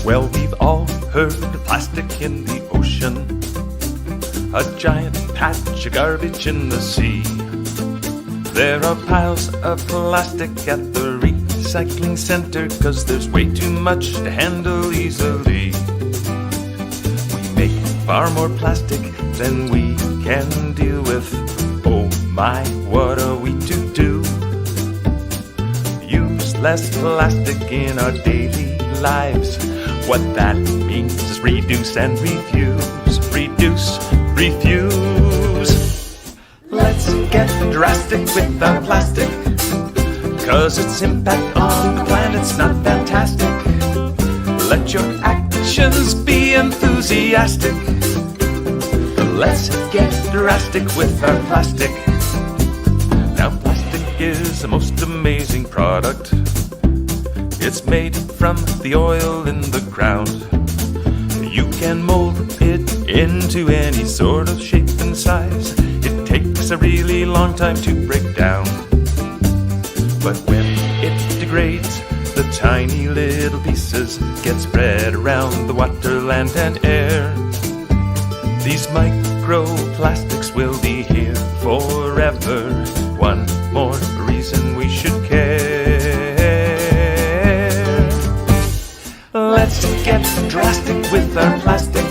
Well, we've all heard of plastic in the ocean, a giant patch of garbage in the sea. There are piles of plastic at the recycling center, 'cause there's way too much to handle easily. We make far more plastic than we can deal with. Oh my, what are we to do? Use less plastic in our daily lives. What that means is reduce and refuse. Reduce, refuse. Let's get drastic with our plastic, 'cause its impact on the planet's not fantastic. Let your actions be enthusiastic. Let's get drastic with our plastic. Now plastic is the most amazing product. It's made from the oil in the ground. You can mold it into any sort of shape and size. It takes a really long time to break down. But when it degrades, the tiny little pieces get spread around the water, land, and air. These microplastics will be here forever. One more reason we should care. Let's get drastic with our plastic,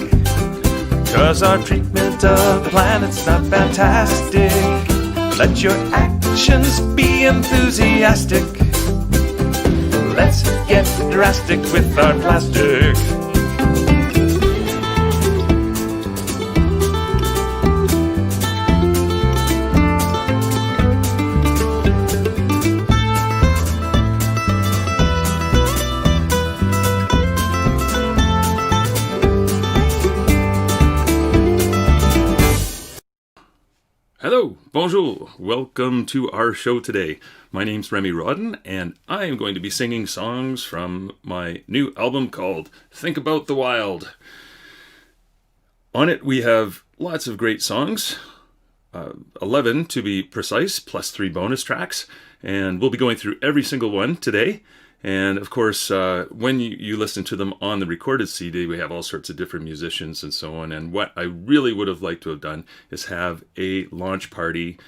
'cause our treatment of the planet's not fantastic. Let your actions be enthusiastic. Let's get drastic with our plastic. Hello, bonjour, welcome to our show today. My name's Remy Rodden, and I am going to be singing songs from my new album called Think About the Wild. On it we have lots of great songs, 11 to be precise, plus 3 bonus tracks, and we'll be going through every single one today. And of course, when you listen to them on the recorded CD, we have all sorts of different musicians and so on. And what I really would have liked to have done is have a launch party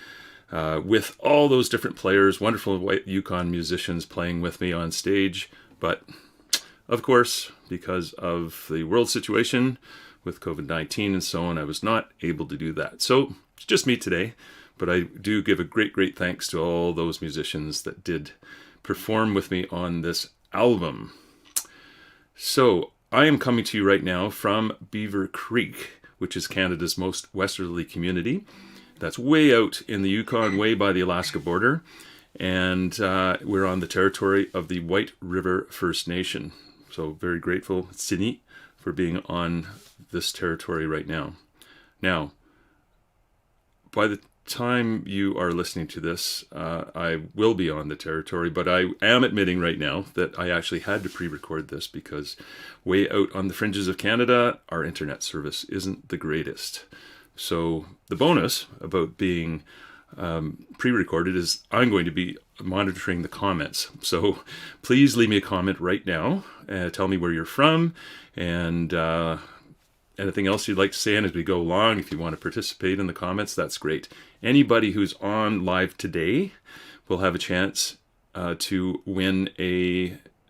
with all those different players, wonderful white Yukon musicians playing with me on stage. But of course, because of the world situation with COVID-19 and so on, I was not able to do that. So it's just me today, but I do give a great thanks to all those musicians that did perform with me on this album. So I am coming to you right now from Beaver Creek, which is Canada's most westerly community. That's way out in the Yukon, way by the Alaska border. And we're on the territory of the White River First Nation. So very grateful, Sini, for being on this territory right now. Now, by the time you are listening to this, I will be on the territory, but I am admitting right now that I actually had to pre-record this because way out on the fringes of Canada, our internet service isn't the greatest. So the bonus about being pre-recorded is I'm going to be monitoring the comments. So please leave me a comment right now. Tell me where you're from and anything else you'd like to say. And as we go along, if you want to participate in the comments, that's great. Anybody who's on live today will have a chance to win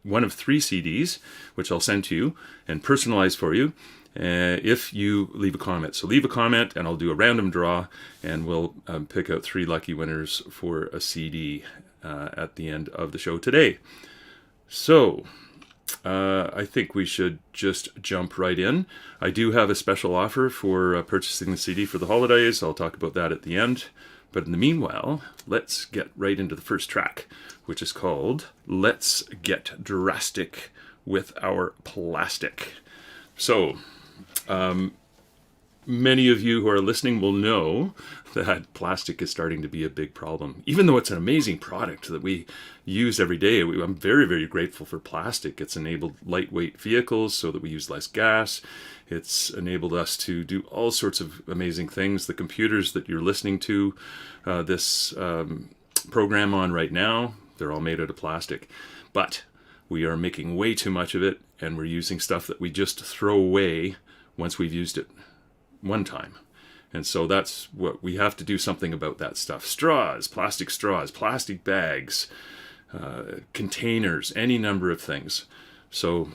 one of 3 CDs, which I'll send to you and personalize for you if you leave a comment. So leave a comment and I'll do a random draw and we'll pick out 3 lucky winners for a CD at the end of the show today. So I think we should just jump right in. I do have a special offer for purchasing the CD for the holidays. I'll talk about that at the end. But in the meanwhile, let's get right into the first track, which is called Let's Get Drastic with Our Plastic. So, many of you who are listening will know that plastic is starting to be a big problem. Even though it's an amazing product that we use every day, I'm very grateful for plastic. It's enabled lightweight vehicles so that we use less gas. It's enabled us to do all sorts of amazing things. The computers that you're listening to this program on right now, they're all made out of plastic. But we are making way too much of it, and we're using stuff that we just throw away once we've used it one time. And so that's what we have to do something about that stuff. Straws, plastic bags, containers, any number of things. So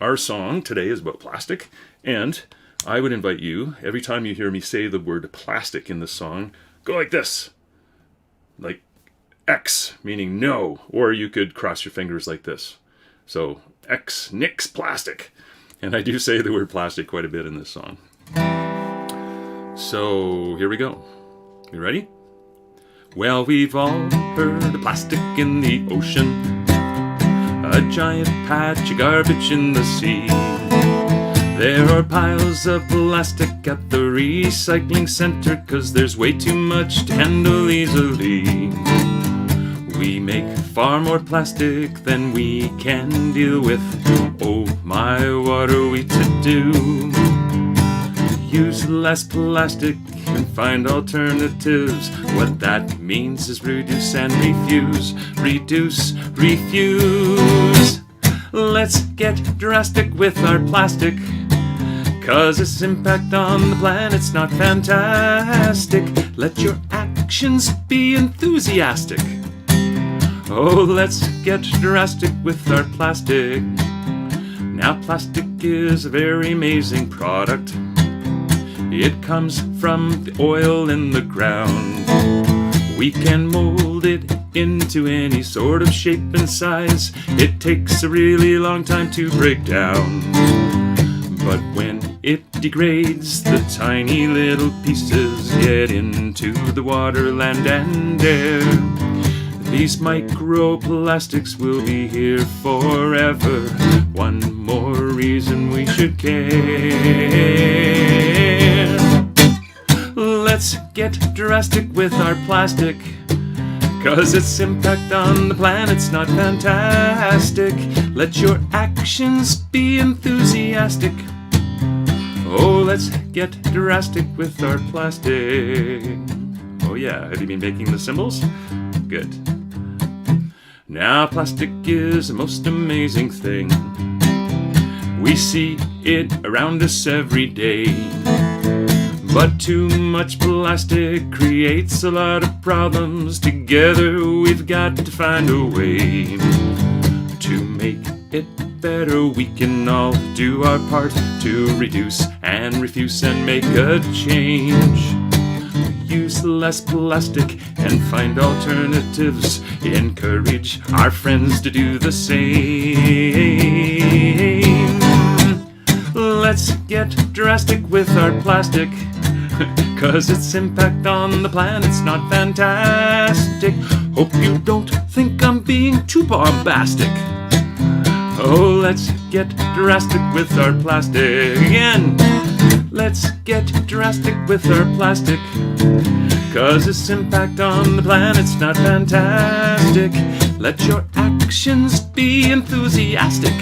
our song today is about plastic, and I would invite you, every time you hear me say the word plastic in the song, go like this. Like X, meaning no, or you could cross your fingers like this. So X, nix, plastic. And I do say the word plastic quite a bit in this song. So here we go. You ready? Well, we've all heard of plastic in the ocean, a giant patch of garbage in the sea. There are piles of plastic at the recycling center, 'cause there's way too much to handle easily. We make far more plastic than we can deal with. Oh my, what are we to do? Use less plastic and find alternatives. What that means is reduce and refuse. Reduce, refuse. Let's get drastic with our plastic, 'cause its impact on the planet's not fantastic. Let your actions be enthusiastic. Oh, let's get drastic with our plastic. Now, plastic is a very amazing product. It comes from the oil in the ground. We can mold it into any sort of shape and size. It takes a really long time to break down. But when it degrades, the tiny little pieces get into the water, land, and air. These microplastics will be here forever. One more reason we should care. Let's get drastic with our plastic, 'cause its impact on the planet's not fantastic. Let your actions be enthusiastic. Oh, let's get drastic with our plastic. Oh yeah, have you been making the symbols? Good. Now, plastic is the most amazing thing. We see it around us every day. But too much plastic creates a lot of problems. Together we've got to find a way to make it better. We can all do our part to reduce and refuse and make a change. Use less plastic and find alternatives. Encourage our friends to do the same. Let's get drastic with our plastic, 'cause its impact on the planet's not fantastic. Hope you don't think I'm being too bombastic. Oh, let's get drastic with our plastic again. Let's get drastic with our plastic, 'cause its impact on the planet's not fantastic. Let your actions be enthusiastic.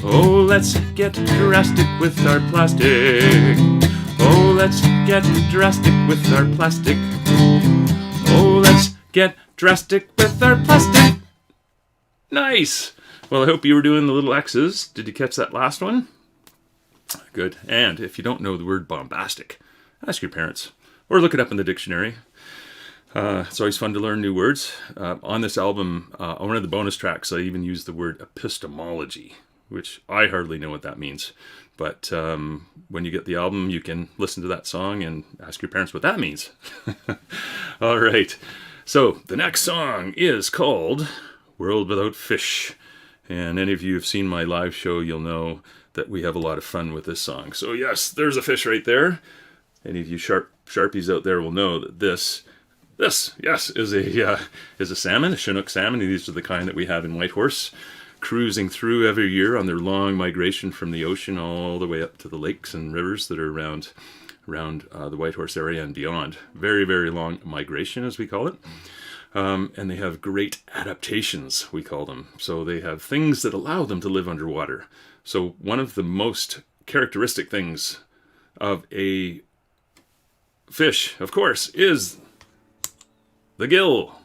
Oh, let's get drastic with our plastic. Oh, let's get drastic with our plastic. Oh, let's get drastic with our plastic. Nice! Well, I hope you were doing the little X's. Did you catch that last one? Good. And if you don't know the word bombastic, ask your parents or look it up in the dictionary. It's always fun to learn new words. On this album, on one of the bonus tracks, I even used the word epistemology, which I hardly know what that means. But when you get the album, you can listen to that song and ask your parents what that means. All right. So the next song is called World Without Fish. And any of you who've seen my live show, you'll know that we have a lot of fun with this song. So yes, there's a fish right there. Any of you Sharpies out there will know that this yes, is a salmon, a Chinook salmon. These are the kind that we have in Whitehorse, cruising through every year on their long migration from the ocean all the way up to the lakes and rivers that are around the Whitehorse area and beyond. Very, very long migration, as we call it. And they have great adaptations, we call them. So they have things that allow them to live underwater. So one of the most characteristic things of a fish, of course, is the gill.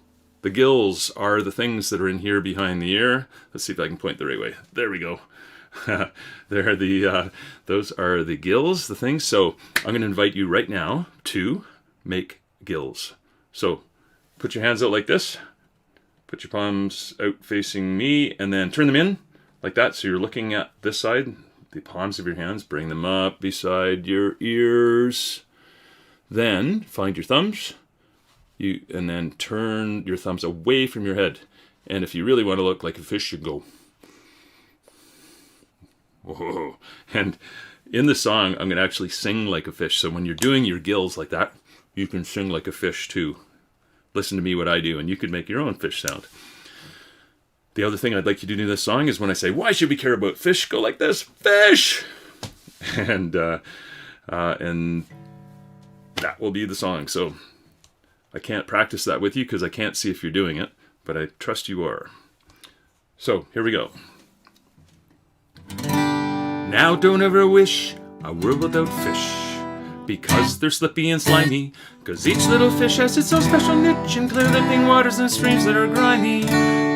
The gills are the things that are in here behind the ear. Let's see if I can point the right way. There we go. Those are the gills, the things. So I'm going to invite you right now to make gills. So put your hands out like this. Put your palms out facing me, and then turn them in like that. So you're looking at this side, the palms of your hands. Bring them up beside your ears. Then find your thumbs. And then turn your thumbs away from your head. And if you really want to look like a fish, you go. Whoa. And in the song, I'm going to actually sing like a fish. So when you're doing your gills like that, you can sing like a fish too. Listen to me what I do, and you could make your own fish sound. The other thing I'd like you to do in this song is when I say, why should we care about fish? Go like this, fish! And that will be the song. So I can't practice that with you because I can't see if you're doing it, but I trust you are. So here we go. Now don't ever wish a world without fish, because they're slippy and slimy, because each little fish has its own special niche in clear living waters and streams that are grimy.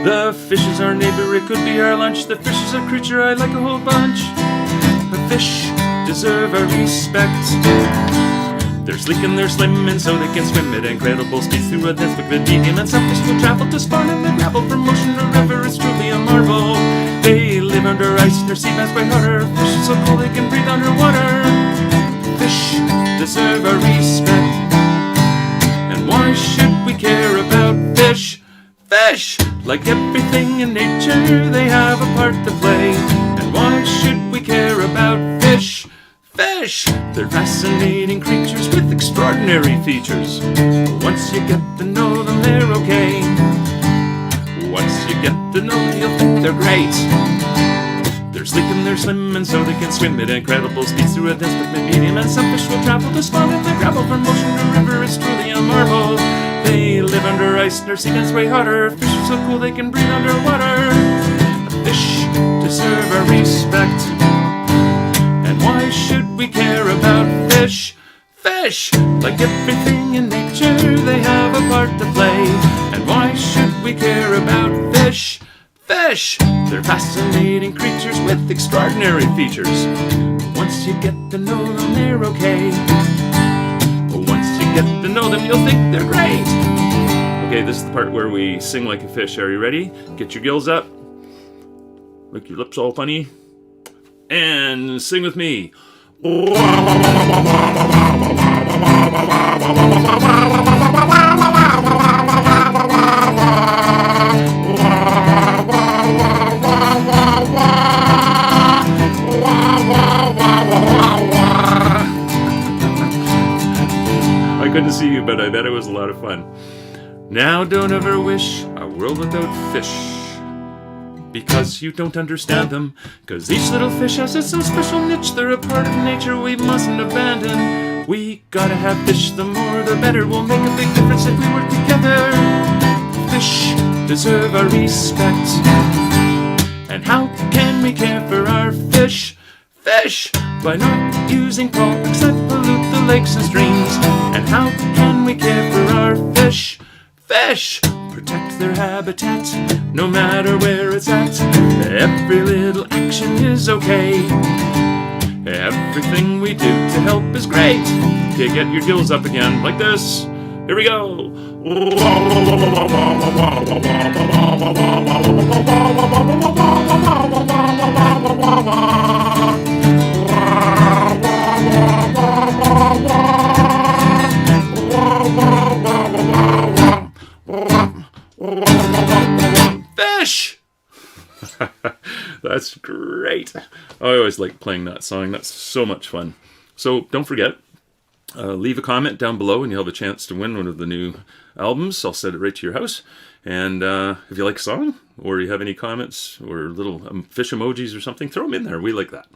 The fish is our neighbor, it could be our lunch. The fish is a creature I like a whole bunch. The fish deserve our respect. They're sleek and they're slim, and so they can swim at incredible speeds through a dense liquid medium. And some fish will travel to spawn in the gravel from ocean to river. It's truly a marvel. They live under ice and their sea bass by water. Fish are so cool they can breathe underwater. Fish deserve our respect. And why should we care about fish? Fish, like everything in nature, they have a part to play. And why should we care about fish? Fish, they're fascinating creatures with extraordinary features. Once you get to know them, they're okay. Once you get to know them, you'll think they're great. They're sleek and they're slim, and so they can swim at incredible speeds through a dense liquid medium. And some fish will travel to spawn in the gravel from ocean to river. It's truly a marvel. They live under ice and their sea dance way hotter. Fish are so cool they can breathe underwater. Fish deserve our respect. And why should we care about fish? Fish, like everything in nature, they have a part to play. And why should we care about fish? Fish, they're fascinating creatures with extraordinary features. Once you get to know them, they're okay. Once you get to know them, you'll think they're great. Okay, this is the part where we sing like a fish. Are you ready? Get your gills up. Make your lips all funny. And sing with me. I couldn't see you, but I bet it was a lot of fun. Now don't ever wish a world without fish, because you don't understand them. Because each little fish has its own special niche. They're a part of nature we mustn't abandon. We gotta have fish, the more the better. We'll make a big difference if we work together. Fish deserve our respect. And how can we care for our fish? Fish, by not using products that pollute the lakes and streams. And how can we care for our fish? Fish, protect their habitat, no matter where it's at. Every little action is okay. Everything we do to help is great. Okay, get your gills up again, like this. Here we go. Fish! That's great. I always like playing that song. That's so much fun. So don't forget, leave a comment down below and you'll have a chance to win one of the new albums. I'll send it right to your house. And if you like a song, or you have any comments or little fish emojis or something, throw them in there. We like that.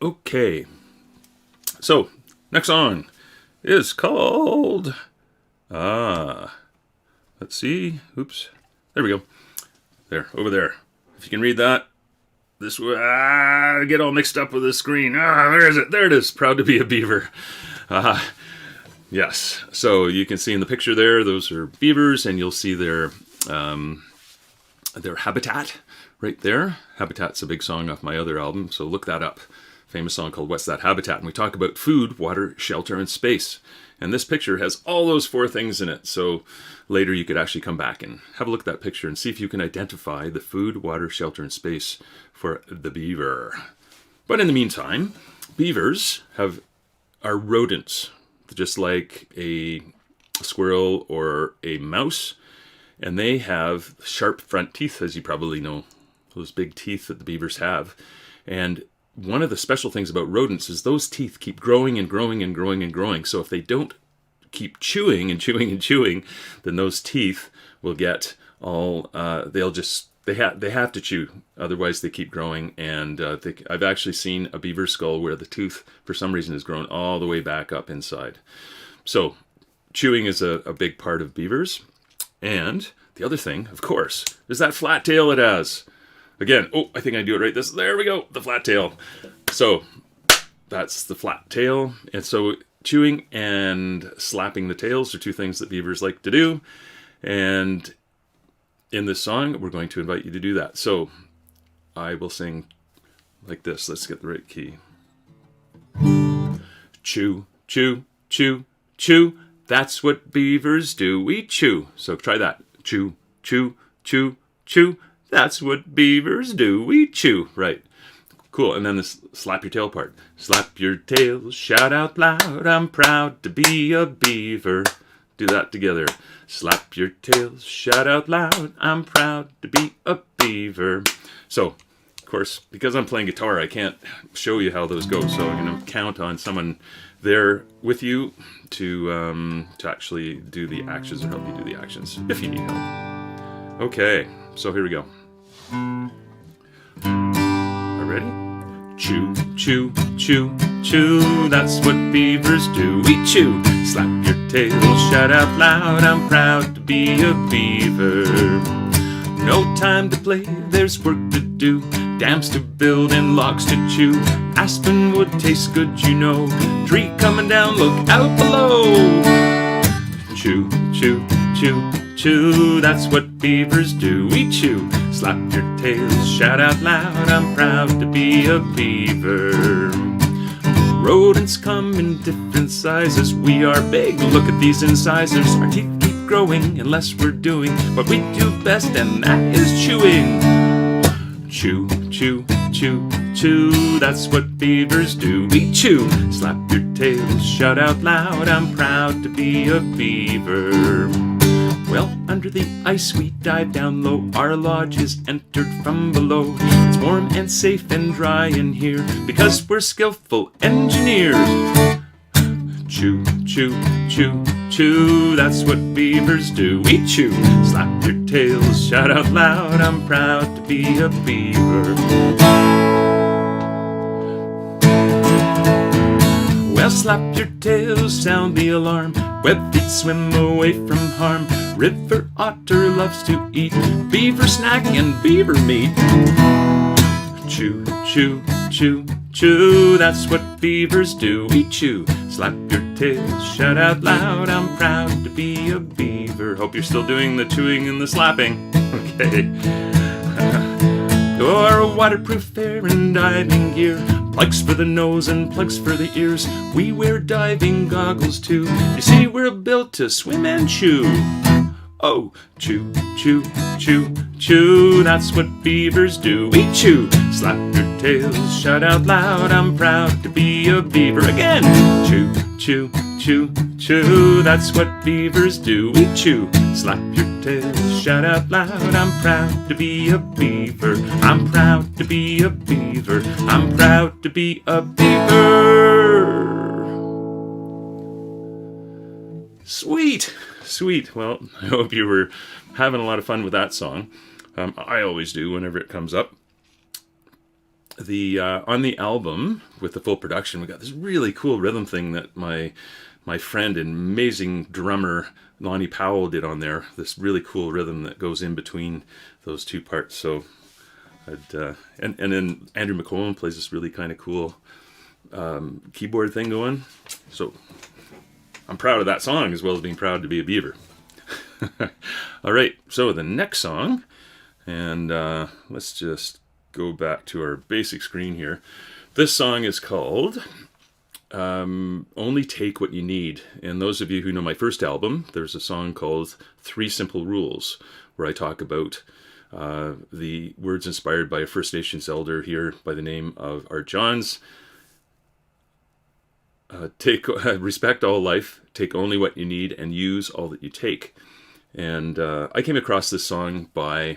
Okay. So, next song is called... let's see. Oops. There we go. There, over there. If you can read that. This I get all mixed up with the screen. Where is it? There it is. Proud to be a beaver. Yes. So you can see in the picture there, those are beavers, and you'll see their habitat right there. Habitat's a big song off my other album, so look that up. Famous song called What's That Habitat? And we talk about food, water, shelter, and space. And this picture has all those 4 things in it. So later you could actually come back and have a look at that picture and see if you can identify the food, water, shelter, and space for the beaver. But in the meantime, beavers are rodents, just like a squirrel or a mouse. And they have sharp front teeth, as you probably know, those big teeth that the beavers have. And one of the special things about rodents is those teeth keep growing and growing and growing and growing. So if they don't keep chewing and chewing and chewing, then those teeth will get all, they have to chew. Otherwise they keep growing. And I've actually seen a beaver skull where the tooth, for some reason, has grown all the way back up inside. So chewing is a big part of beavers. And the other thing, of course, is that flat tail it has. Again, I think I do it right. There we go, the flat tail. So that's the flat tail. And so chewing and slapping the tails are 2 things that beavers like to do. And in this song, we're going to invite you to do that. So I will sing like this. Let's get the right key. Chew, chew, chew, chew. That's what beavers do. We chew. So try that. Chew, chew, chew, chew. That's what beavers do. We chew. Right. Cool. And then this slap your tail part. Slap your tail, shout out loud, I'm proud to be a beaver. Do that together. Slap your tail, shout out loud, I'm proud to be a beaver. So, of course, because I'm playing guitar, I can't show you how those go. So I'm going to count on someone there with you to actually do the actions or help you do the actions if you need help. Okay, so here we go. Are ready? Chew, chew, chew, chew. That's what beavers do. We chew. Slap your tail, shout out loud. I'm proud to be a beaver. No time to play, there's work to do. Dams to build and logs to chew. Aspen wood tastes good, you know. Tree coming down, look out below. Chew, chew, chew, chew. That's what beavers do. We chew. Slap your tails, shout out loud, I'm proud to be a beaver. Rodents come in different sizes, we are big, look at these incisors. Our teeth keep growing unless we're doing what we do best, and that is chewing. Chew, chew, chew, chew, that's what beavers do. We chew. Slap your tails, shout out loud, I'm proud to be a beaver. Well, under the ice we dive down low. Our lodge is entered from below. It's warm and safe and dry in here because we're skillful engineers. Chew, chew, chew, chew. That's what beavers do. We chew. Slap your tails, shout out loud. I'm proud to be a beaver. Well, slap your tails, sound the alarm. Web feet swim away from harm. River otter loves to eat beaver snack and beaver meat. Chew, chew, chew, chew. That's what beavers do. We chew. Slap your tails, shout out loud. I'm proud to be a beaver. Hope you're still doing the chewing and the slapping. Okay. Or waterproof air and diving gear. Plugs for the nose and plugs for the ears. We wear diving goggles too. You see, we're built to swim and chew. Oh, chew, chew, chew, chew. That's what beavers do. We chew. Slap your tails, shout out loud. I'm proud to be a beaver. Again. Chew, chew, chew, chew. That's what beavers do. We chew. Slap your tails, shout out loud. I'm proud to be a beaver. I'm proud to be a beaver. I'm proud to be a beaver. Sweet. Sweet. Well, I hope you were having a lot of fun with that song. I always do whenever it comes up. On the album with the full production, we got this really cool rhythm thing that my friend and amazing drummer Lonnie Powell did on there. This really cool rhythm that goes in between those 2 parts. So, and then Andrew McCollum plays this really kind of cool keyboard thing going. So I'm proud of that song as well as being proud to be a beaver. All right, so the next song, and let's just go back to our basic screen here. This song is called Only Take What You Need. And those of you who know my first album, there's a song called 3 Simple Rules, where I talk about the words inspired by a First Nations elder here by the name of Art Johns. Respect all life, take only what you need, and use all that you take. And I came across this song by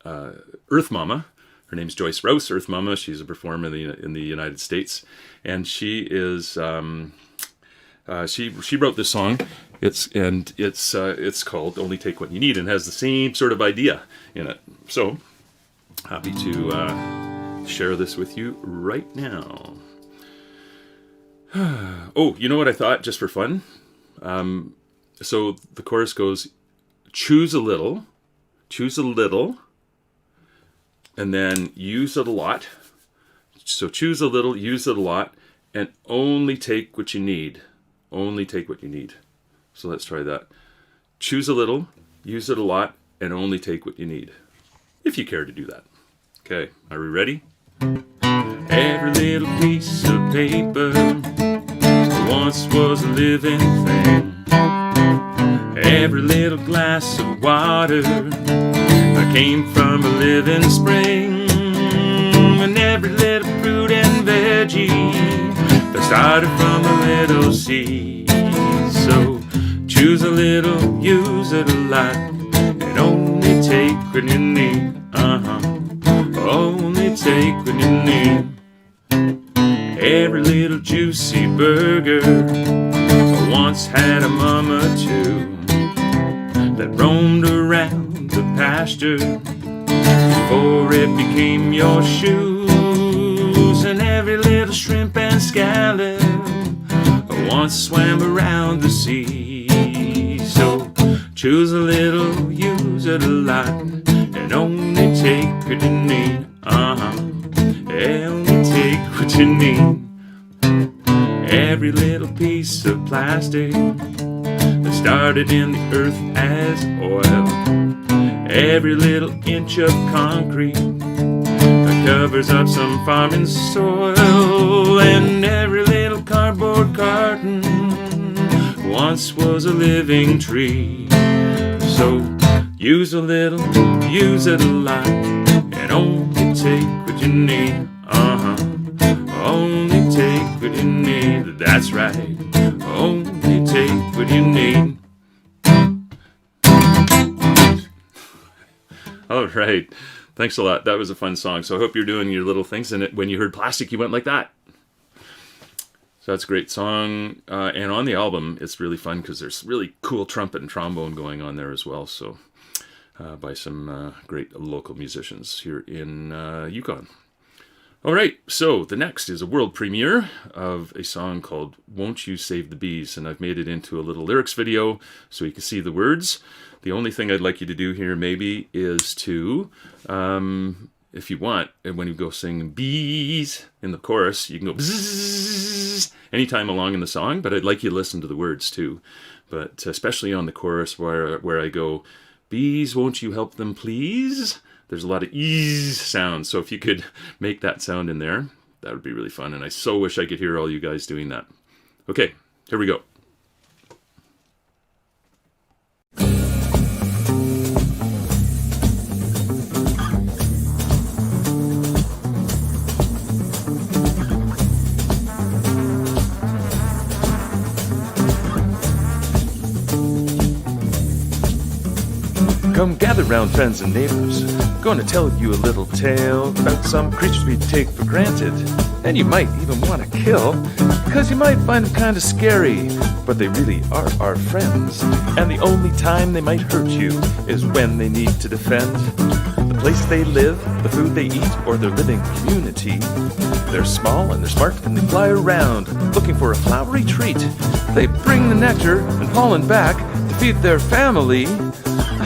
Earth Mama. Her name's Joyce Rouse, Earth Mama. She's a performer in the United States, and she is she wrote this song. It's called "Only Take What You Need" and has the same sort of idea in it. So happy to share this with you right now. Oh, you know what I thought, just for fun? So the chorus goes, choose a little, and then use it a lot. So choose a little, use it a lot, and only take what you need. Only take what you need. So let's try that. Choose a little, use it a lot, and only take what you need. If you care to do that. Okay, are we ready? Every little piece of paper once was a living thing. Every little glass of water came from a living spring. And every little fruit and veggie that started from a little seed. So choose a little, use it a lot, and only take what you need. Only take what you need. Every little juicy burger once had a mama too, that roamed around the pasture before it became your shoes. And every little shrimp and scallop once swam around the sea. So choose a little, use it a lot, and only take what you need. Only take what you need. Every little piece of plastic that started in the earth as oil. Every little inch of concrete that covers up some farming soil. And every little cardboard carton once was a living tree. So use a little, use it a lot, and only take what you need. Only take what you need. That's right. Only take what you need. All right. Thanks a lot. That was a fun song. So I hope you're doing your little things. And when you heard plastic, you went like that. So that's a great song. And on the album, it's really fun because there's really cool trumpet and trombone going on there as well. So by some great local musicians here in Yukon. All right, so the next is a world premiere of a song called Won't You Save the Bees, and I've made it into a little lyrics video so you can see the words. The only thing I'd like you to do here maybe is to, if you want, and when you go sing bees in the chorus, you can go bzzz anytime along in the song, but I'd like you to listen to the words too. But especially on the chorus where I go, bees, won't you help them please? There's a lot of ease sounds, so if you could make that sound in there, that would be really fun, and I so wish I could hear all you guys doing that. Okay, here we go. Come gather round, friends and neighbors. Gonna tell you a little tale about some creatures we take for granted, and you might even want to kill, because you might find them kind of scary, but they really are our friends. And the only time they might hurt you is when they need to defend the place they live, the food they eat, or their living community. They're small and they're smart and they fly around looking for a flowery treat. They bring the nectar and pollen back to feed their family.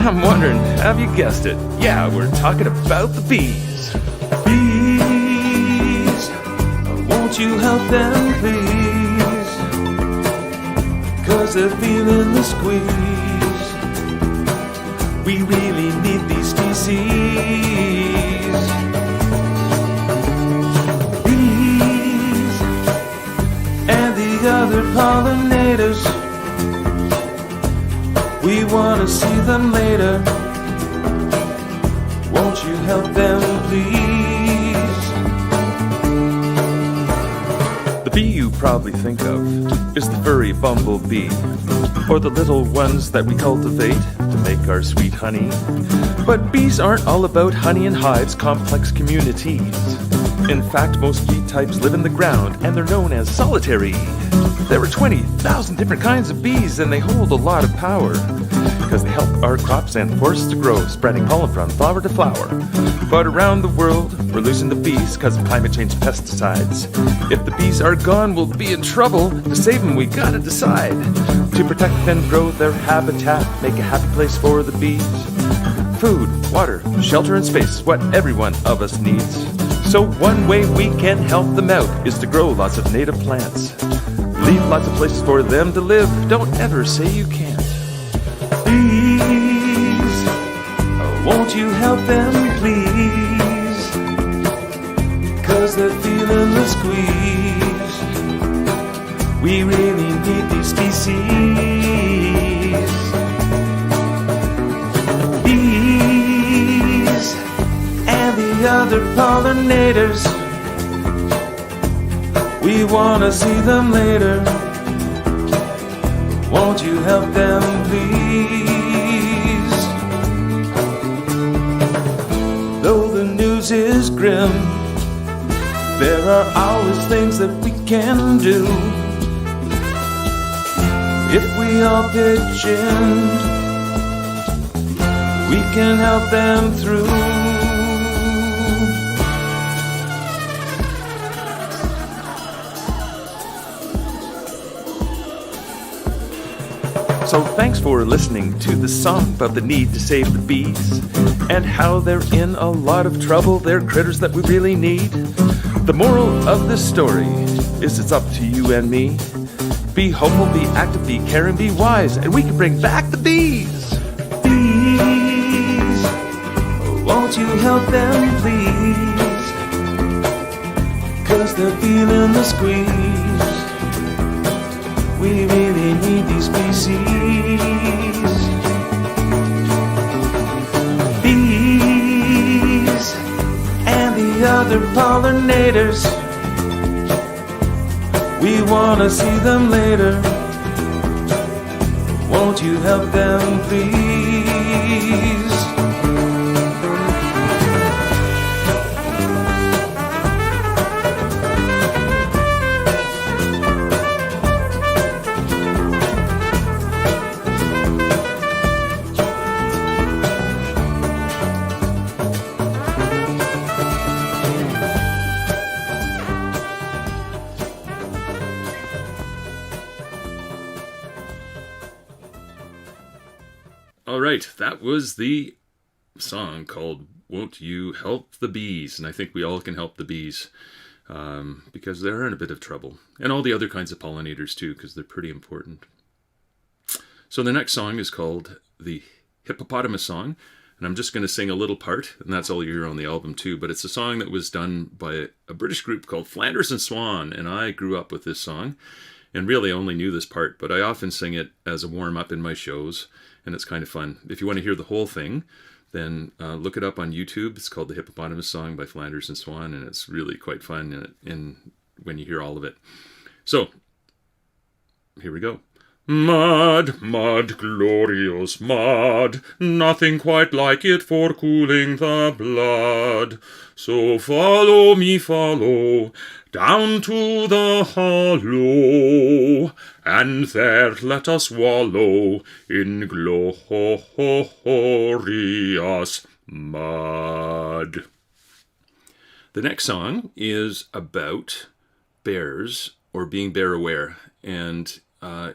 I'm wondering, have you guessed it? Yeah, we're talking about the bees. Bees, won't you help them please? 'Cause 'cause they're feeling the squeeze. We really need these species. Bees and the other pollinators, we want to see them later. Won't you help them, please? The bee you probably think of is the furry bumblebee, or the little ones that we cultivate to make our sweet honey. But bees aren't all about honey and hives, complex communities. In fact, most bee types live in the ground, and they're known as solitary. There are 20,000 different kinds of bees, and they hold a lot of power, because they help our crops and forests to grow, spreading pollen from flower to flower. But around the world, we're losing the bees because of climate change and pesticides. If the bees are gone, we'll be in trouble. To save them, we gotta decide to protect and grow their habitat, make a happy place for the bees. Food, water, shelter, and space is what every one of us needs. So one way we can help them out is to grow lots of native plants. Leave lots of places for them to live. Don't ever say you can't. Bees, won't you help them, please? 'Cause they're feeling the squeeze. We really need these species. Bees and the other pollinators, we want to see them later. Won't you help them, please? Though the news is grim, there are always things that we can do. If we all pitch in, we can help them through. So thanks for listening to the song about the need to save the bees and how they're in a lot of trouble. They're critters that we really need. The moral of this story is it's up to you and me. Be hopeful, be active, be caring, be wise, and we can bring back the bees. Bees, won't you help them, please? 'Cause they're feeling the squeeze. We really need these species. Bees and the other pollinators, we want to see them later. Won't you help them, please? All right, that was the song called Won't You Help the Bees? And I think we all can help the bees because they're in a bit of trouble. And all the other kinds of pollinators too, because they're pretty important. So the next song is called the Hippopotamus Song. And I'm just going to sing a little part, and that's all you hear on the album too. But it's a song that was done by a British group called Flanders and Swan. And I grew up with this song and really only knew this part, but I often sing it as a warm-up in my shows. And it's kind of fun. If you want to hear the whole thing, then look it up on YouTube. It's called The Hippopotamus Song by Flanders and Swan, and it's really quite fun when you hear all of it. So, here we go. Mud, mud, glorious mud, nothing quite like it for cooling the blood. So follow me, follow, down to the hollow, and there let us wallow in glorious mud. The next song is about bears, or being bear aware, and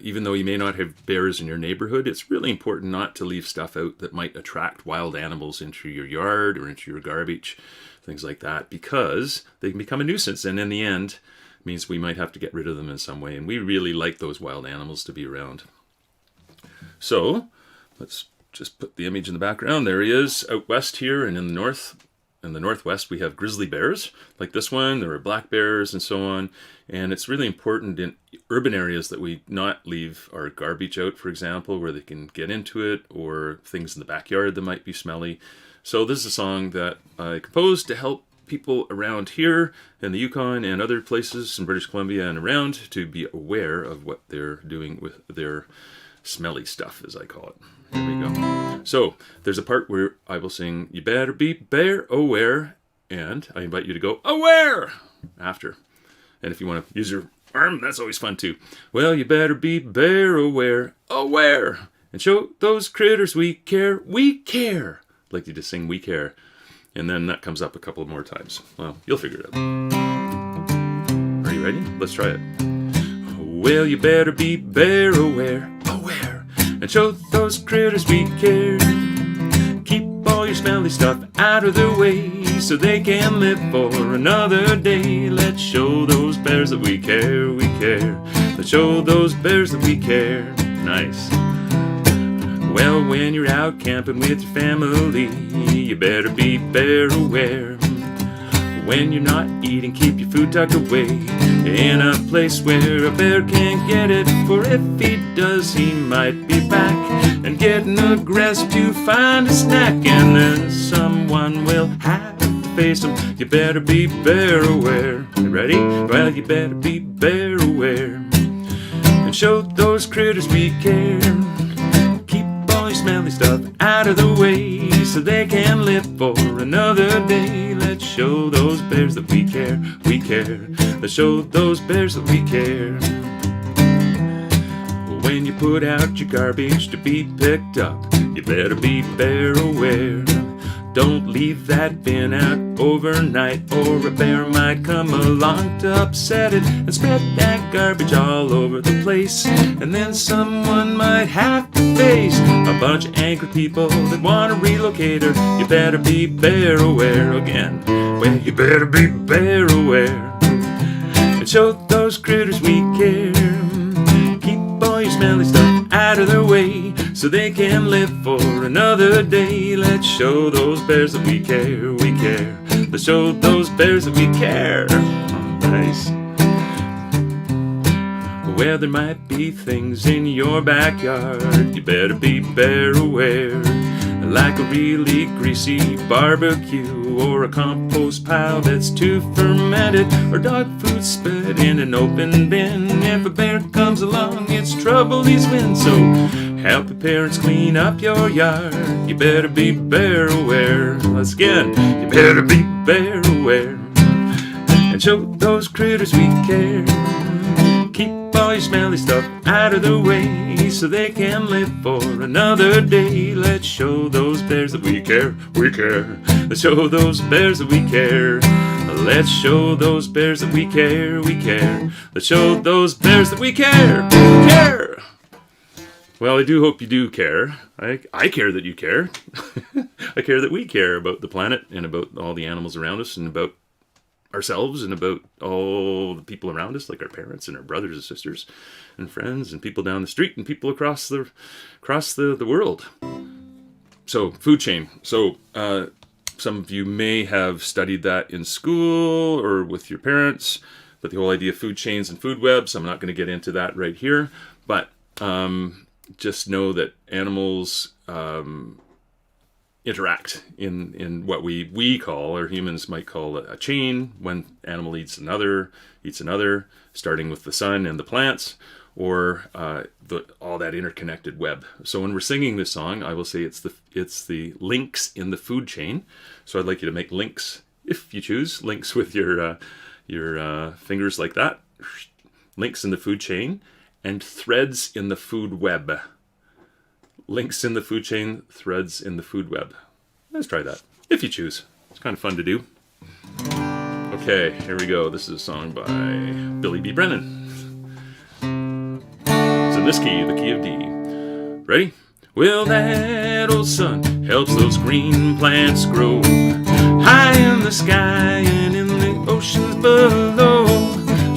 even though you may not have bears in your neighborhood, it's really important not to leave stuff out that might attract wild animals into your yard or into your garbage, things like that, because they can become a nuisance, and in the end, means we might have to get rid of them in some way, and we really like those wild animals to be around. So let's just put the image in the background. There he is out west here, and in the north. In the northwest, we have grizzly bears like this one. There are black bears and so on. And it's really important in urban areas that we not leave our garbage out, for example, where they can get into it, or things in the backyard that might be smelly. So this is a song that I composed to help people around here in the Yukon and other places in British Columbia and around to be aware of what they're doing with their smelly stuff, as I call it. Here we go. So there's a part where I will sing, "You better be bear aware," and I invite you to go aware after. And if you want to use your arm, that's always fun too. Well, you better be bear aware, aware, and show those critters we care, we care. I'd like you to sing "We Care," and then that comes up a couple more times. Well, you'll figure it out. Are you ready? Let's try it. Well, you better be bear aware, aware, and show those critters we care. Keep all your smelly stuff out of their way so they can live for another day. Let's show those bears that we care, we care. Let's show those bears that we care. Nice. Well, when you're out camping with your family, you better be bear aware. When you're not eating, keep your food tucked away in a place where a bear can't get it. For if he does, he might be back and getting aggressive to find a snack, and then someone will have to face him. You better be bear aware. You ready? Well, you better be bear aware and show those critters we care. Keep all your smelly stuff out of the way so they can live for another day. Let's show those bears that we care, we care. Let's show those bears that we care. When you put out your garbage to be picked up, you better be bear aware. Don't leave that bin out overnight, or a bear might come along to upset it and spread that garbage all over the place. And then someone might have to face a bunch of angry people that want to relocate her. You better be bear aware again. Well, you better be bear aware and show those critters we care. Keep all your smelly stuff out of their way so they can live for another day. Let's show those bears that we care, we care. Let's show those bears that we care. Nice. Where there might be things in your backyard, you better be bear aware. Like a really greasy barbecue, or a compost pile that's too fermented, or dog food spread in an open bin. If a bear comes along, it's trouble he's in. So help your parents clean up your yard. You better be bear aware. Let's again. You better be bear aware and show those critters we care. Keep all your smelly stuff out of the way so they can live for another day. Let's show those bears that we care, we care. Let's show those bears that we care. Let's show those bears that we care, we care. Let's show those bears that we care, care. Well, I do hope you do care. I care that you care. I care that we care about the planet and about all the animals around us and about ourselves and about all the people around us, like our parents and our brothers and sisters and friends and people down the street and people across the world. So, food chain. So, some of you may have studied that in school or with your parents, but the whole idea of food chains and food webs, I'm not going to get into that right here, but just know that animals interact in what we call, or humans might call, a chain. One animal eats another, starting with the sun and the plants, or all that interconnected web. So when we're singing this song, I will say it's the links in the food chain. So I'd like you to make links, if you choose, links with your fingers like that. Links in the food chain and threads in the food web. Links in the food chain, threads in the food web. Let's try that, if you choose. It's kind of fun to do. Okay, here we go. This is a song by Billy B. Brennan. It's in this key, the key of D. Ready? Well, that old sun helps those green plants grow high in the sky and in the oceans below.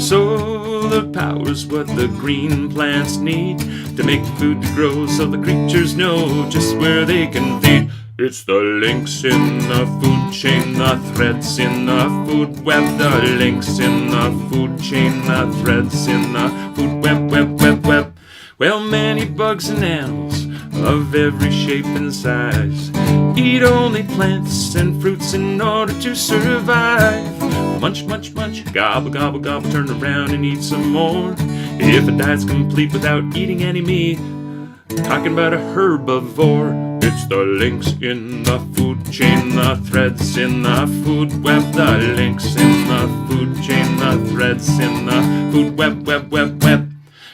Solar power powers what the green plants need to make food to grow so the creatures know just where they can feed. It's the links in the food chain, the threads in the food web, the links in the food chain, the threads in the food web. Well, many bugs and animals of every shape and size eat only plants and fruits in order to survive. Munch, munch, munch, gobble, gobble, gobble, turn around and eat some more. If a diet's complete without eating any meat, talking about a herbivore. It's the links in the food chain, the threads in the food web, the links in the food chain, the threads in the food web.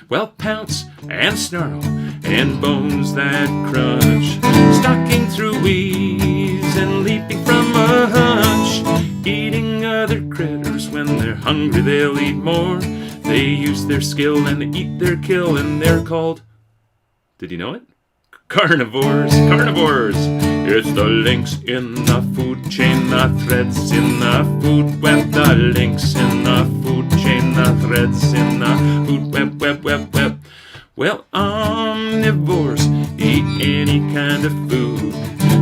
Well, pounce and snarl and bones that crunch, stalking through weeds and leaping from a hunch, eating other critters. When they're hungry they'll eat more. They use their skill and they eat their kill, and they're called, did you know it? Carnivores. It's the links in the food chain, the threads in the food web, the links in the food chain, the threads in the food web. Well, omnivores eat any kind of food.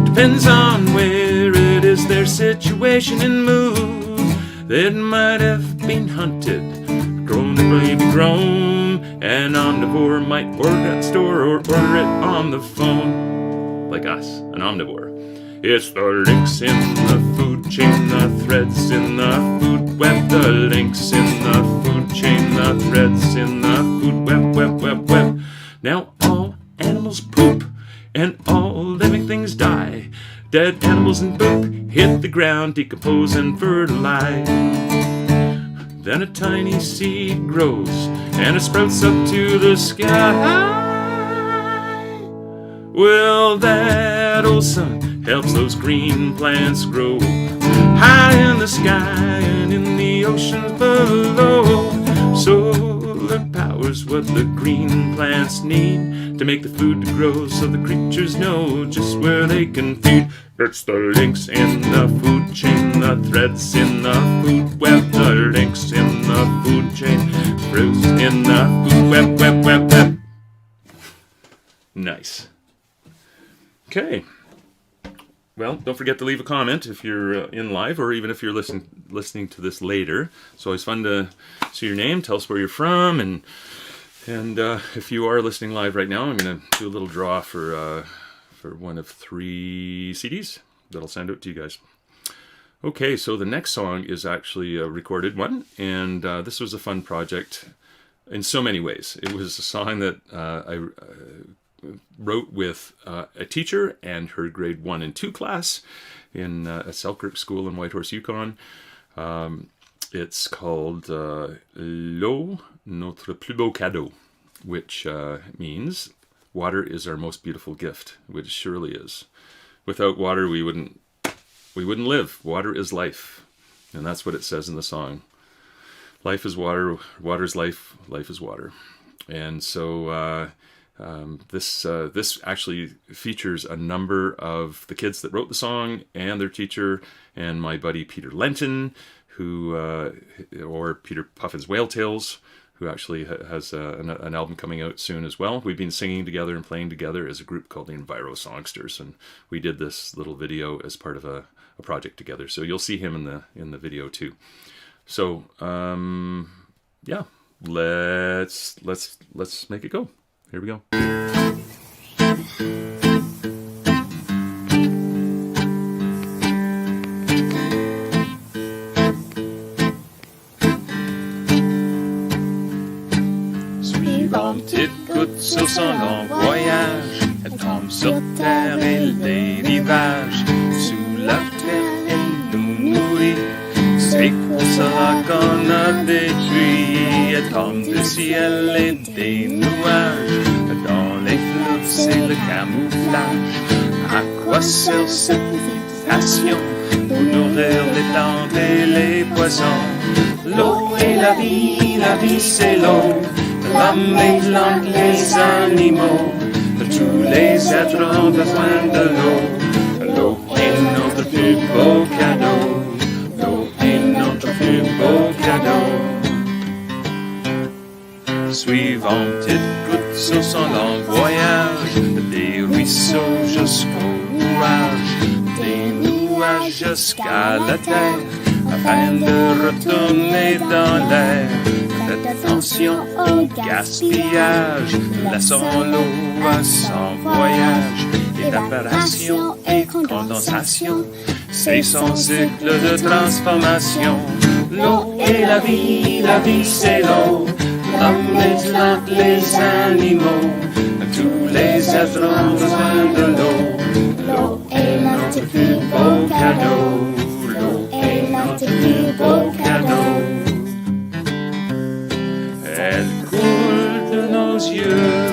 Depends on where it is, their situation and mood. They might have been hunted, grown to baby grown. An omnivore might order at store or order it on the phone. Like us, an omnivore. It's the links in the food chain, the threads in the food web, the links in the food chain, the threads in the food web. Now all animals poop and all living things die. Dead animals and poop hit the ground, decompose and fertilize. Then a tiny seed grows and it sprouts up to the sky. Well, that old sun helps those green plants grow high in the sky and in the oceans below. Solar power's what the green plants need to make the food to grow so the creatures know just where they can feed. It's the links in the food chain, the threads in the food web, the links in the food chain, fruits in the food web. Nice. Okay. Well, don't forget to leave a comment if you're in live, or even if you're listening to this later. It's always fun to see your name, tell us where you're from, and if you are listening live right now, I'm going to do a little draw for one of 3 CDs that I'll send out to you guys. Okay, so the next song is actually a recorded one, and this was a fun project in so many ways. It was a song that I wrote with a teacher and her grade 1 and 2 class in a Selkirk school in Whitehorse, Yukon. It's called L'eau, notre plus beau cadeau, which means water is our most beautiful gift, which it surely is. Without water, we wouldn't live. Water is life, and that's what it says in the song. Life is water, water is life, life is water. And so this actually features a number of the kids that wrote the song and their teacher and my buddy Peter Lenton, who or Peter Puffin's Whale Tales, who actually has an album coming out soon as well. We've been singing together and playing together as a group called the Envirosongsters, and we did this little video as part of a project together. So you'll see him in the video too. So yeah, let's make it go. Here we go. Écoute sur son long voyage, elle tombe sur terre et les rivages. Sous la terre, elle nous nourrit. C'est pour cela qu'on a des pluies. Elle tombe du ciel et des nuages. Dans les flots, c'est le camouflage. À quoi sert cette végétation? Pour nourrir les plantes et les poissons. L'eau est la vie c'est l'eau. L'homme, les plantes, les animaux, tous les êtres ont besoin de l'eau. L'eau est notre plus beau cadeau. L'eau est notre plus beau cadeau. suivant, écoute sur son long voyage, des ruisseaux jusqu'aux nuages, des nuages jusqu'à la terre, afin de retourner dans l'air. Faites attention au gaspillage, laissons l'eau à son voyage. Évaporation et condensation, c'est son cycle de transformation. L'eau est la vie c'est l'eau. L'homme, les plantes, les animaux, tous les êtres ont besoin de l'eau. L'eau est notre plus beau cadeau. L'eau est notre plus beau cadeau. Elle coule de nos yeux,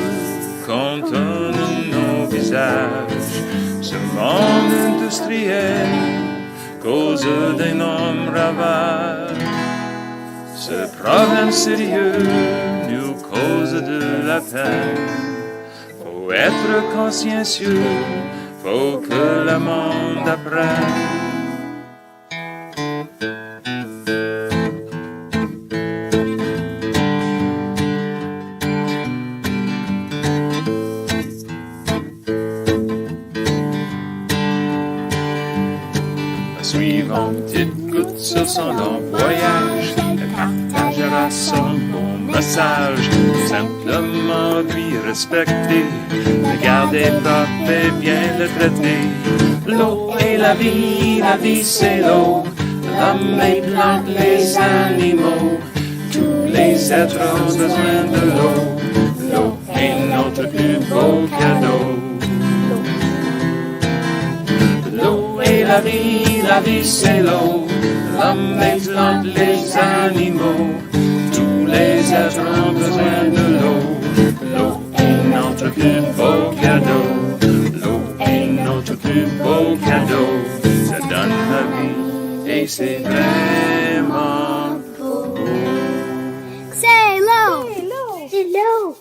contourne nos visages. Ce monde industriel cause d'énormes ravages. Ce problème sérieux nous cause de la peine. Faut être consciencieux, faut que le monde apprenne. Suivant, écoute sur son long voyage, elle partagera son bon message. Simplement lui respecter, le garder propre et bien le traiter. L'eau est la vie c'est l'eau. L'homme, les plantes, les animaux, tous les êtres ont besoin de l'eau. L'eau est notre plus beau cadeau. L'eau est la vie c'est l'eau. L'homme, les plantes, les animaux, tous les êtres ont besoin de l'eau. L'eau est notre plus beau cadeau. L'eau est notre plus beau cadeau. Ça donne la vie et c'est vraiment beau. C'est l'eau. C'est l'eau.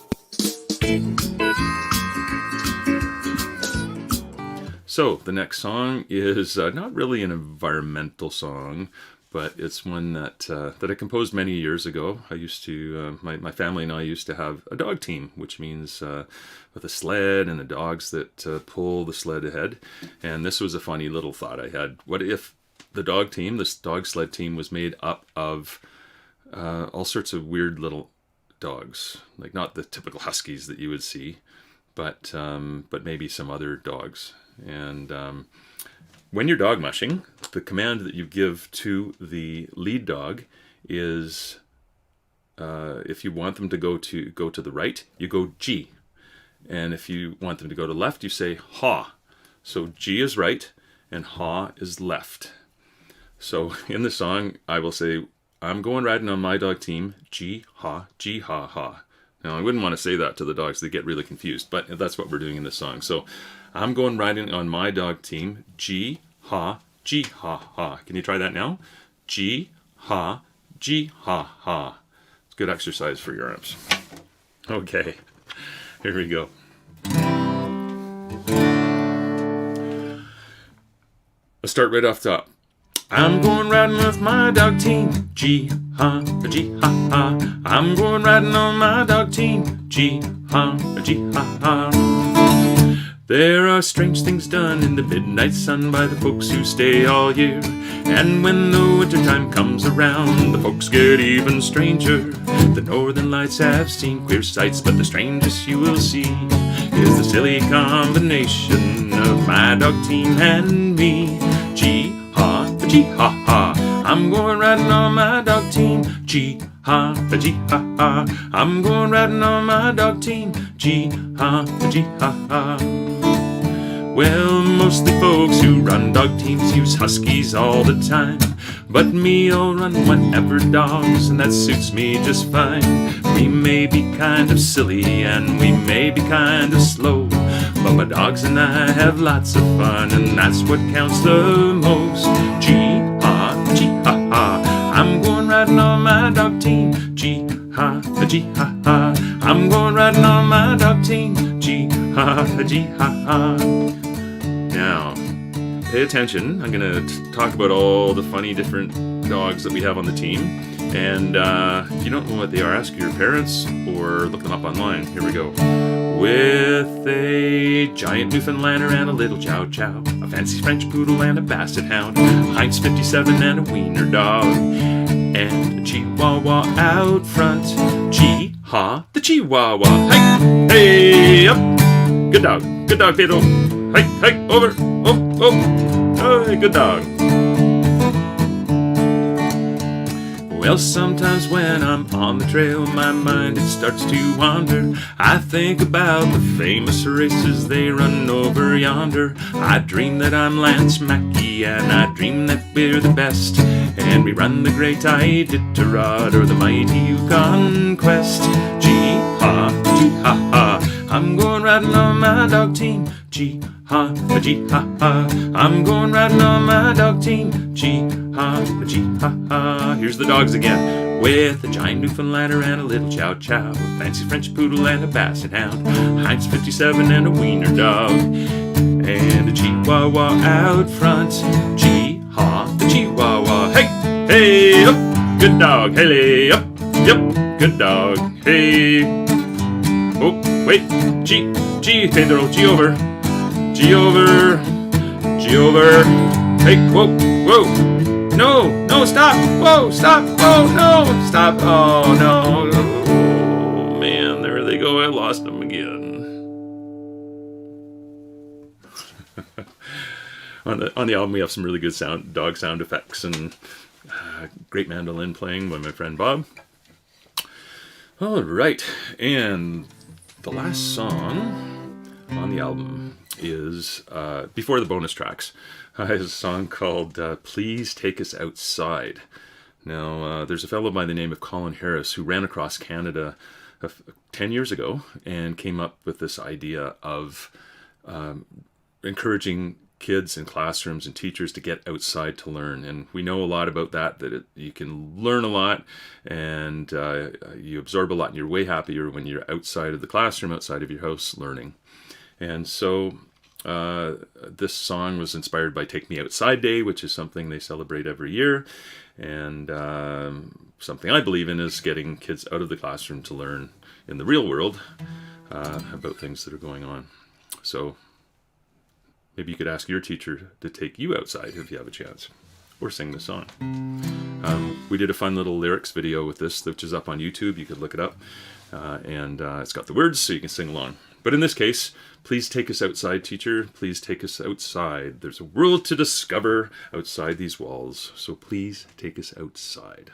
So, the next song is not really an environmental song, but it's one that I composed many years ago. I used to, my family and I used to have a dog team, which means with a sled and the dogs that pull the sled ahead. And this was a funny little thought I had. What if the dog team, this dog sled team, was made up of all sorts of weird little dogs, like not the typical huskies that you would see, but maybe some other dogs. And when you're dog mushing, the command that you give to the lead dog is, if you want them to go to the right, you go G, and if you want them to go to left, you say ha. So G is right, and ha is left. So in the song, I will say, "I'm going riding on my dog team, G ha ha." Now I wouldn't want to say that to the dogs; they get really confused. But that's what we're doing in this song. So. I'm going riding on my dog team, G, ha, ha. Can you try that now? G, ha, ha. It's good exercise for your arms. Okay, here we go. Let's start right off top. I'm going riding with my dog team, G, ha, ha. I'm going riding on my dog team, G, ha, ha. There are strange things done in the midnight sun by the folks who stay all year. And when the winter time comes around, the folks get even stranger. The northern lights have seen queer sights, but the strangest you will see is the silly combination of my dog team and me. G ha, ha. I'm going riding on my dog team, G ha, ha. I'm going riding on my dog team, G ha, ha. Well, mostly folks who run dog teams use huskies all the time. But me, I'll run whatever dogs, and that suits me just fine. We may be kind of silly, and we may be kind of slow, but my dogs and I have lots of fun, and that's what counts the most. G ha, ha. I'm going riding on my dog team, G ha, ha. I'm going riding on my dog team, G ha, ha. Now, pay attention. I'm going to talk about all the funny different dogs that we have on the team. And if you don't know what they are, ask your parents or look them up online. Here we go. With a giant Newfoundlander and a little Chow Chow, a fancy French poodle and a basset hound, Heinz 57 and a wiener dog, and a Chihuahua out front. Chee-haw, the Chihuahua. Hey, hey, up. Good dog, Pedro. Hey, over. Oh, hey, good dog. Well, sometimes when I'm on the trail, my mind it starts to wander. I think about the famous races they run over yonder. I dream that I'm Lance Mackey, and I dream that we're the best, and we run the great Iditarod or the mighty Yukon Quest. Gee-ha, gee-ha-ha, I'm going riding on my dog team. Gee-ha, gee-ha-ha, I'm going riding on my dog team. Gee-ha, gee-ha-ha. Here's the dogs again. With a giant Newfoundlander and a little Chow Chow, a fancy French poodle and a basset hound, Heinz 57 and a wiener dog, and a Chihuahua out front. Gee-haw, the Chihuahua. Hey, up. Good dog. Hey, up. Yep, good dog. Hey. Oh, wait. G, Pedro. G over. Hey, whoa. No, stop. Whoa, stop. Oh, no, stop. Oh, no. Oh, man, there they go. I lost them again. On the album, we have some really good dog sound effects, and great mandolin playing by my friend Bob. All right, and the last song on the album is, before the bonus tracks, is a song called Please Take Us Outside. Now, there's a fellow by the name of Colin Harris who ran across Canada 10 years ago and came up with this idea of encouraging kids in classrooms and teachers to get outside to learn. And we know a lot about that you can learn a lot, and you absorb a lot, and you're way happier when you're outside of the classroom, outside of your house learning. And so this song was inspired by Take Me Outside Day, which is something they celebrate every year. And something I believe in is getting kids out of the classroom to learn in the real world about things that are going on. So maybe you could ask your teacher to take you outside if you have a chance, or sing the song. We did a fun little lyrics video with this, which is up on YouTube. You could look it up, and it's got the words so you can sing along. But in this case, please take us outside, teacher. Please take us outside. There's a world to discover outside these walls, so please take us outside.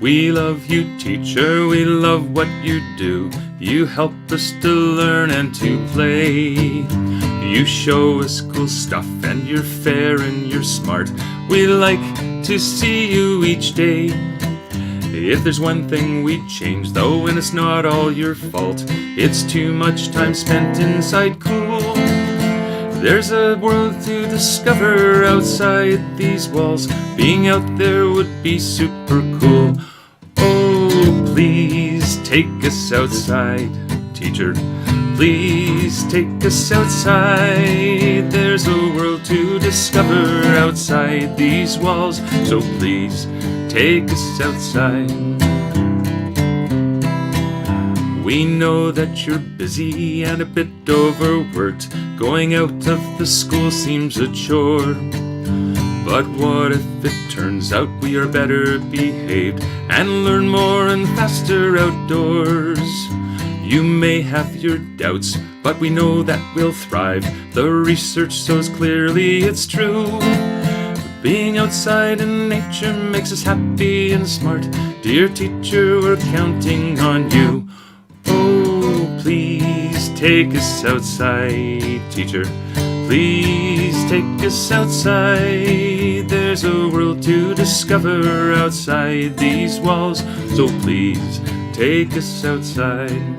We love you, teacher, we love what you do. You help us to learn and to play. You show us cool stuff, and you're fair and you're smart. We like to see you each day. If there's one thing we'd change, though, and it's not all your fault, it's too much time spent inside cool. There's a world to discover outside these walls. Being out there would be super cool. Oh, please take us outside, teacher. Please take us outside. There's a world to discover outside these walls. So please take us outside. We know that you're busy and a bit overworked. Going out of the school seems a chore. But what if it turns out we are better behaved and learn more and faster outdoors? You may have your doubts, but we know that we'll thrive. The research shows clearly it's true. Being outside in nature makes us happy and smart. Dear teacher, we're counting on you. Oh, please take us outside, teacher. Please take us outside. There's a world to discover outside these walls. So please take us outside.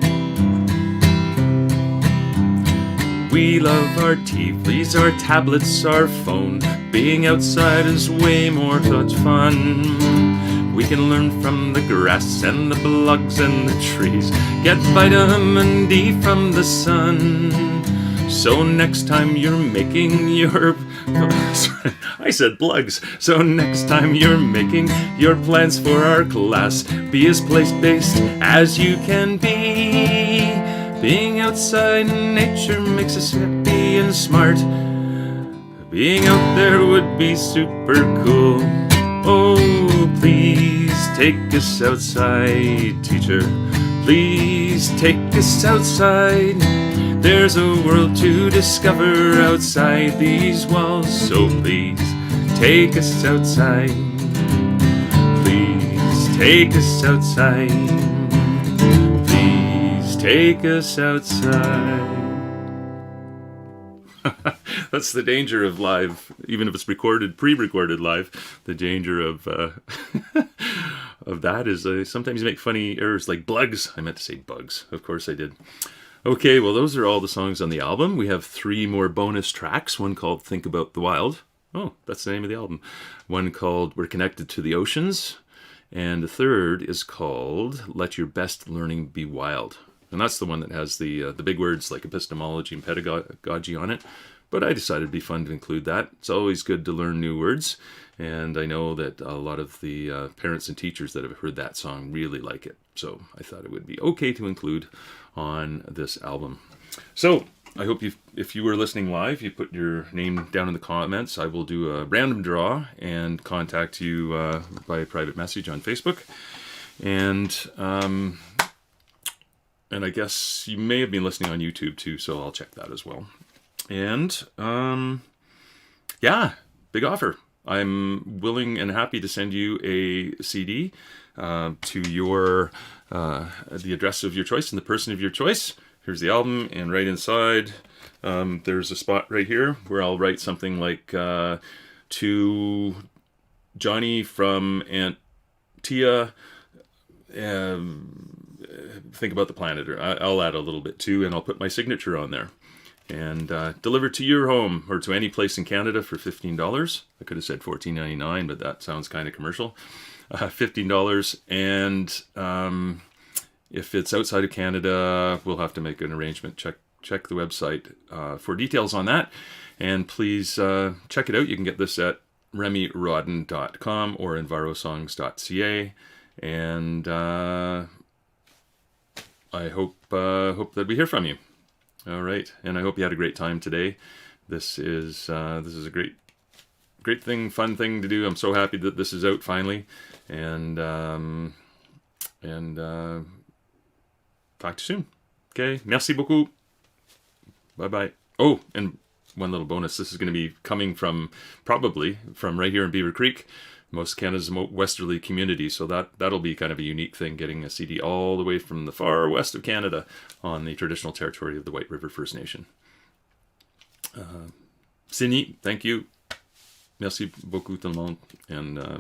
We love our TVs, our tablets, our phone. Being outside is way more much fun. We can learn from the grass and the bugs and the trees. Get vitamin D from the sun. So next time you're making your... I said plugs. So next time you're making your plans for our class, be as place-based as you can be. Being outside in nature makes us happy and smart. Being out there would be super cool. Oh, please take us outside, teacher. Please take us outside. There's a world to discover outside these walls. So please take us outside. Please take us outside. Please take us outside. That's the danger of live, even if it's recorded, pre-recorded live. The danger of of that is sometimes you make funny errors like blugs. I meant to say bugs. Of course I did. Okay, well those are all the songs on the album. We have 3 more bonus tracks. One called Think About the Wild. Oh, that's the name of the album. One called We're Connected to the Oceans. And the third is called Let Your Best Learning Be Wild. And that's the one that has the big words like epistemology and pedagogy on it. But I decided it'd be fun to include that. It's always good to learn new words. And I know that a lot of the parents and teachers that have heard that song really like it. So I thought it would be okay to include on this album. So I hope if you were listening live, you put your name down in the comments. I will do a random draw and contact you by private message on Facebook. And I guess you may have been listening on YouTube too, so I'll check that as well. And yeah, big offer. I'm willing and happy to send you a CD to your the address of your choice and the person of your choice. Here's the album, and right inside there's a spot right here where I'll write something like to Johnny from Aunt Tia. Think about the planet, or I'll add a little bit too, and I'll put my signature on there. And delivered to your home or to any place in Canada for $15. I could have said $14.99, but that sounds kind of commercial. $15. And if it's outside of Canada, we'll have to make an arrangement. Check the website for details on that. And please check it out. You can get this at remyrodden.com or envirosongs.ca. And I hope that we hear from you. All right, and I hope you had a great time today. This is a great thing, fun thing to do. I'm so happy that this is out finally, and talk to you soon. Okay, merci beaucoup. Bye bye. Oh, and one little bonus. This is going to be coming probably from right here in Beaver Creek, most of Canada's westerly community. So that'll be kind of a unique thing, getting a CD all the way from the far west of Canada on the traditional territory of the White River First Nation. C'est neat. Thank you. Merci beaucoup tout le monde. And